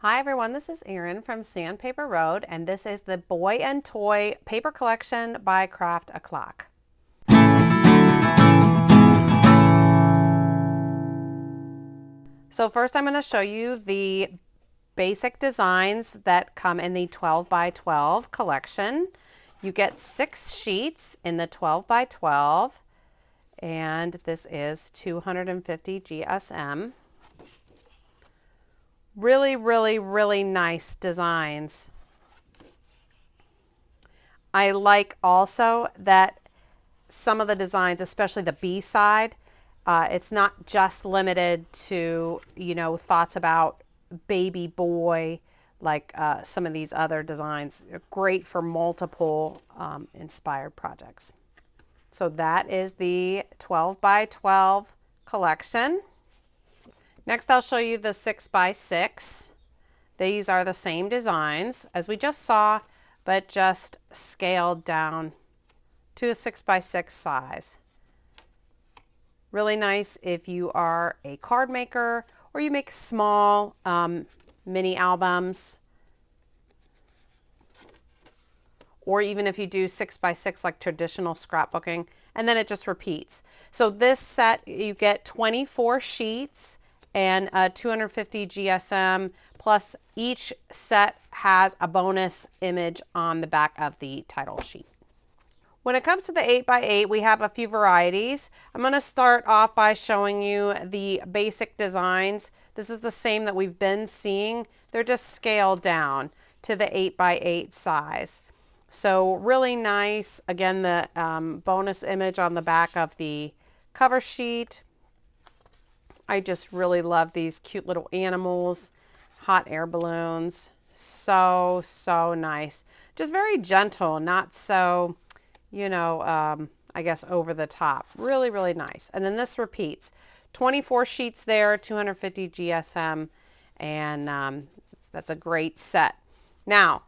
Hi everyone, this is Erin from Sandpaper Road, and this is the Boy and Toy Paper Collection by Craft a Clock. So first I'm going to show you the basic designs that come in the 12 by 12 collection. You get 6 sheets in the 12 by 12, and this is 250 GSM. Really nice designs. I like also that some of the designs, especially the B side, it's not just limited to, thoughts about baby boy like some of these other designs. Great for multiple inspired projects. So that is the 12 by 12 collection. Next, I'll show you the 6 by 6. These are the same designs as we just saw, but just scaled down to a 6 by 6 size. Really nice if you are a card maker or you make small mini albums, or even if you do 6 by 6 like traditional scrapbooking, and then it just repeats. So this set, you get 24 sheets and 250 GSM, plus each set has a bonus image on the back of the title sheet. When it comes to the 8 by 8, we have a few varieties. I'm going to start off by showing you the basic designs. This is the same that we've been seeing. They're just scaled down to the 8 by 8 size. So really nice. Again, the bonus image on the back of the cover sheet. I just really love these cute little animals, hot air balloons. So nice. Just very gentle, not so, I guess over the top. Really nice. And then this repeats. 24 sheets there, 250 GSM, and that's a great set. Now,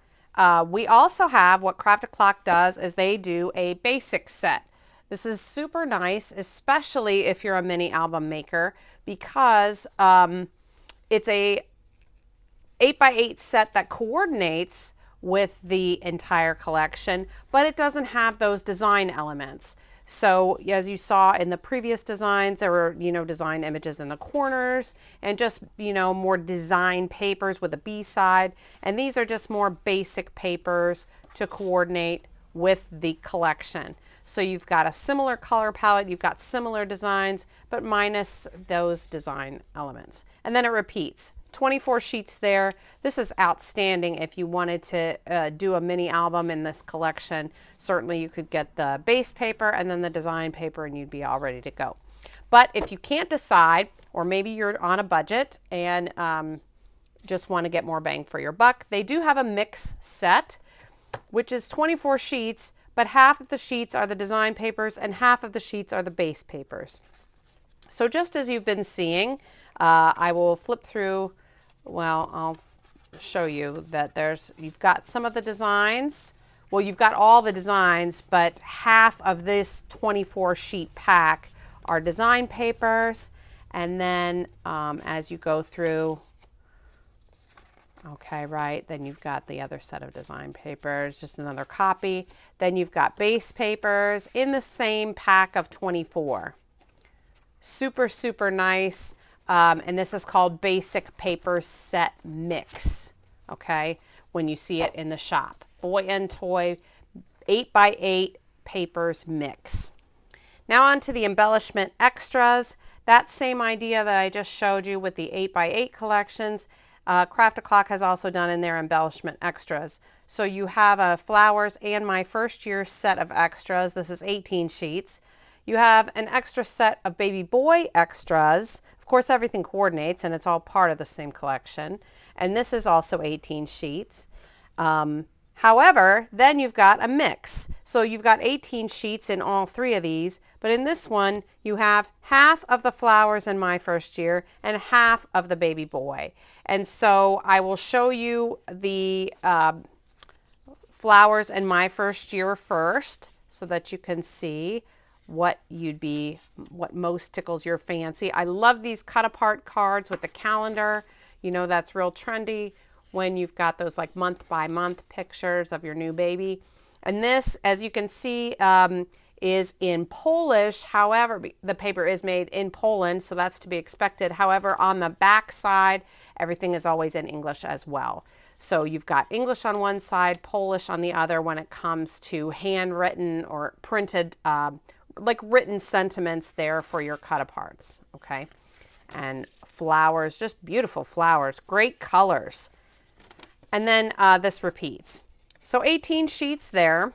we also have, what Craft a Clock does is they do a basic set. This is super nice, especially if you're a mini album maker, because it's a 8 by 8 set that coordinates with the entire collection, but it doesn't have those design elements. So as you saw in the previous designs, there were, design images in the corners and just, more design papers with a B side. And these are just more basic papers to coordinate with the collection. So you've got a similar color palette, you've got similar designs, but minus those design elements. And then it repeats. 24 sheets there. This is outstanding if you wanted to do a mini album in this collection. Certainly you could get the base paper and then the design paper and you'd be all ready to go. But if you can't decide, or maybe you're on a budget and just want to get more bang for your buck, they do have a mix set, which is 24 sheets, but half of the sheets are the design papers and half of the sheets are the base papers. So just as you've been seeing, I will flip through. Well, I'll show you that you've got some of the designs. Well, you've got all the designs, but half of this 24 sheet pack are design papers. And then as you go through, okay, right, then you've got the other set of design papers, just another copy. Then you've got base papers in the same pack of 24. Super nice. And this is called Basic Paper Set Mix, okay, when you see it in the shop. Boy and Toy 8 by 8 papers mix. Now on to the embellishment extras. That same idea that I just showed you with the 8 by 8 collections, Craft a Clock has also done in their embellishment extras. So you have a flowers and my first year set of extras. This is 18 sheets. You have an extra set of baby boy extras. Of course, everything coordinates and it's all part of the same collection. And this is also 18 sheets. However, then you've got a mix. So you've got 18 sheets in all 3 of these, but in this one, you have half of the flowers in my first year and half of the baby boy. And so I will show you the flowers in my first year first so that you can see what most tickles your fancy. I love these cut apart cards with the calendar. You know that's real trendy when you've got those like month by month pictures of your new baby. And this, as you can see, is in Polish. However, the paper is made in Poland, so that's to be expected. However, on the back side, everything is always in English as well. So you've got English on one side, Polish on the other when it comes to handwritten or printed, like written sentiments there for your cut aparts, okay? And flowers, just beautiful flowers, great colors. And then this repeats. So 18 sheets there.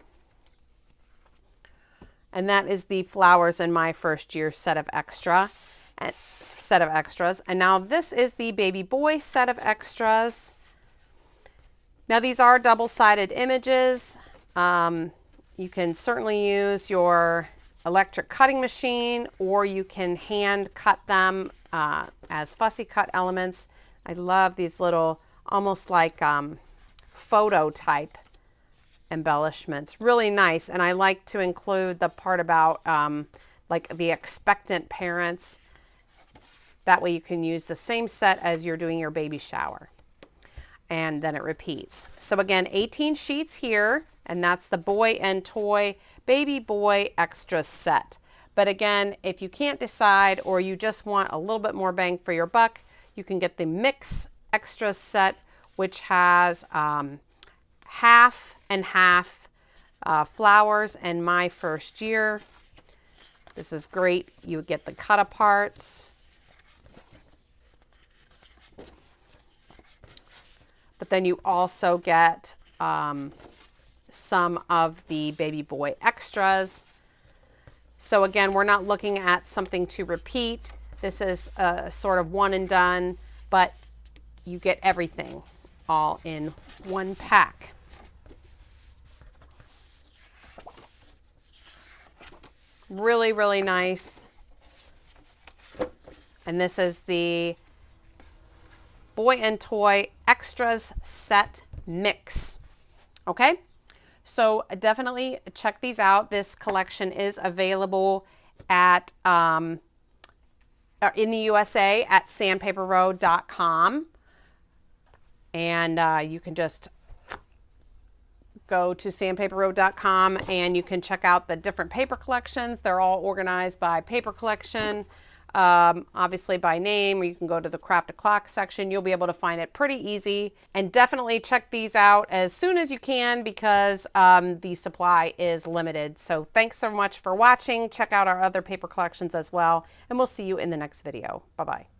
And that is the flowers in my first year set of extras. And now this is the baby boy set of extras. Now these are double-sided images. You can certainly use your electric cutting machine, or you can hand cut them as fussy cut elements. I love these little, almost like photo type embellishments. Really nice. And I like to include the part about like the expectant parents. That way you can use the same set as you're doing your baby shower. And then it repeats. So again, 18 sheets here, and that's the boy and toy baby boy extra set. But again, if you can't decide or you just want a little bit more bang for your buck, you can get the mix extra set, which has half and half flowers and my first year. This is great. You get the cut aparts. But then you also get some of the baby boy extras. So again, we're not looking at something to repeat. This is a sort of one and done, but you get everything all in one pack. Really, really nice. And this is the Boy and Toy Extras Set Mix. Okay, so definitely check these out. This collection is available at in the USA at sandpaperroad.com, and you can just go to sandpaperroad.com and you can check out the different paper collections. They're all organized by paper collection, obviously by name, or you can go to the craft a clock section. You'll be able to find it pretty easy, and definitely check these out as soon as you can because the supply is limited. So thanks so much for watching. Check out our other paper collections as well, and we'll see you in the next video. Bye-bye.